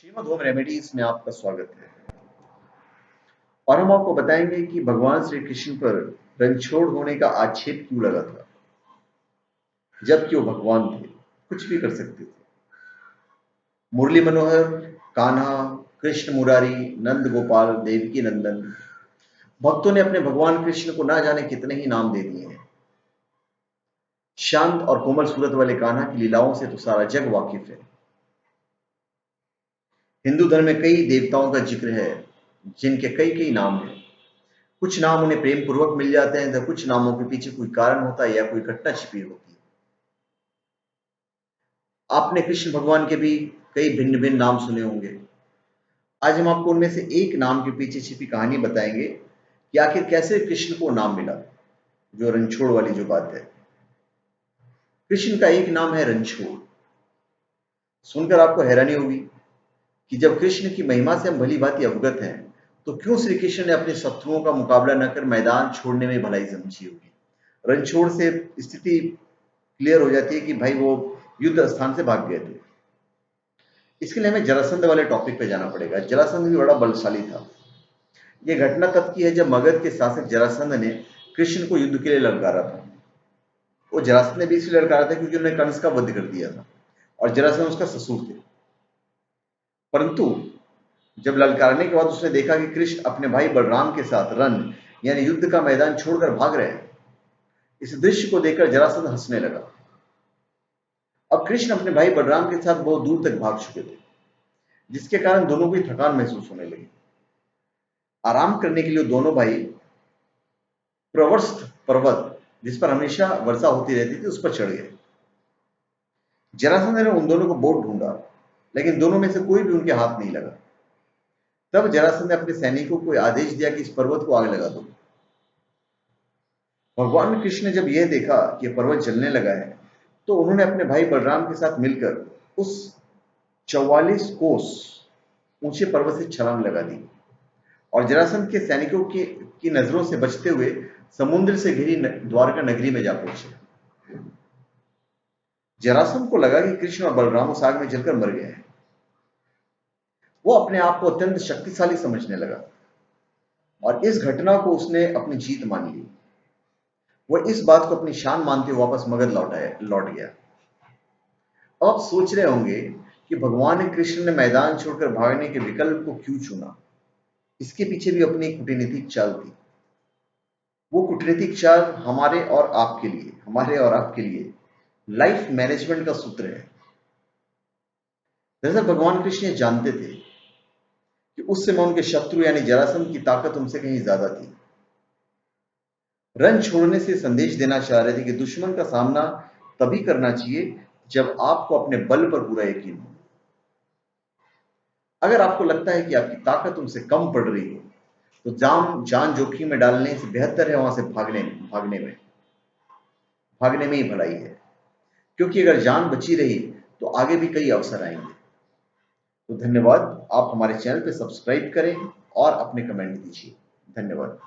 Shrimad home remedies में आपका स्वागत है। और हम आपको बताएंगे कि भगवान श्री कृष्ण पर रणछोड़ होने का आक्षेप क्यों लगा था, जबकि वो भगवान थे, कुछ भी कर सकते थे। मुरली मनोहर, कान्हा, कृष्ण मुरारी, नंद गोपाल, देवकी नंदन, भक्तों ने अपने भगवान कृष्ण को ना जाने कितने ही नाम दे दिए हैं। शांत और कोमल सूरत वाले कान्हा की लीलाओं से तो सारा जग वाकिफ है। हिंदू धर्म में कई देवताओं का जिक्र है जिनके कई कई नाम हैं। कुछ नाम उन्हें प्रेम पूर्वक मिल जाते हैं तो कुछ नामों के पीछे कोई कारण होता है या कोई घटना छिपी होती है। आपने कृष्ण भगवान के भी कई भिन्न भिन्न नाम सुने होंगे। आज हम आपको उनमें से एक नाम के पीछे छिपी कहानी बताएंगे कि आखिर कैसे कृष्ण को नाम मिला, जो रणछोड़ वाली जो बात है। कृष्ण का एक नाम है रणछोड़। सुनकर आपको हैरानी होगी कि जब कृष्ण की महिमा से हम भली भांति अवगत हैं तो क्यों श्री कृष्ण ने अपने शत्रुओं का मुकाबला न कर मैदान छोड़ने में भलाई समझी होगी। रणछोड़ से स्थिति क्लियर हो जाती है कि भाई वो युद्ध स्थान से भाग गए थे। इसके लिए हमें जरासंध वाले टॉपिक पे जाना पड़ेगा। जरासंध भी बड़ा बलशाली था। यह घटना तब की है जब मगध के शासक जरासंध ने कृष्ण को युद्ध के लिए ललकारा था। वो जरासंध ने भी इसलिए ललकारा था क्योंकि उन्होंने कंस का वध कर दिया था और जरासंध उसका ससुर थे। परंतु जब ललकारने के बाद उसने देखा कि कृष्ण अपने भाई बलराम के साथ रन यानी युद्ध का मैदान छोड़कर भाग रहे हैं, इस दृश्य को देखकर जरासंध हंसने लगा। अब कृष्ण अपने भाई बलराम के साथ बहुत दूर तक भाग चुके थे, जिसके कारण दोनों को थकान महसूस होने लगी। आराम करने के लिए दोनों भाई प्रवस्थ पर्वत, जिस पर हमेशा वर्षा होती रहती थी, उस पर चढ़ गए। जरासंध ने उन दोनों को बहुत ढूंढा, लेकिन दोनों में से कोई भी उनके हाथ नहीं लगा। तब जरासंध ने अपने सैनिकों को आदेश दिया कि इस पर्वत को आग लगा दो। भगवान कृष्ण ने जब यह देखा कि यह पर्वत जलने लगा है तो उन्होंने अपने भाई बलराम के साथ मिलकर उस 44 कोस ऊंचे पर्वत से छलांग लगा दी और जरासंध के सैनिकों की नजरों से बचते हुए समुद्र से घिरी द्वारका नगरी में जा पहुंचे। जरासंध को लगा कि कृष्ण और बलराम उस आग में जलकर मर गए हैं। वो अपने आप को अत्यंत शक्तिशाली समझने लगा और इस घटना को उसने अपनी जीत मान ली। वह इस बात को अपनी शान मानते हुए वापस मगध लौट गया। अब आप सोच रहे होंगे कि भगवान कृष्ण ने मैदान छोड़कर भागने के विकल्प को क्यों चुना। इसके पीछे भी अपनी कूटनीतिक चाल थी। वो कूटनीतिक चाल हमारे और आपके लिए लाइफ मैनेजमेंट का सूत्र है। दरअसल भगवान कृष्ण ये जानते थे कि उस समय उनके शत्रु यानी जरासंध की ताकत उनसे कहीं ज्यादा थी। रन छोड़ने से संदेश देना चाह रहे थे कि दुश्मन का सामना तभी करना चाहिए जब आपको अपने बल पर पूरा यकीन हो। अगर आपको लगता है कि आपकी ताकत उनसे कम पड़ रही हो तो जान जोखिम में डालने से बेहतर है वहां से भागने में ही भलाई है, क्योंकि अगर जान बची रही तो आगे भी कई अवसर आएंगे। तो धन्यवाद। आप हमारे चैनल पे सब्सक्राइब करें और अपने कमेंट दीजिए। धन्यवाद।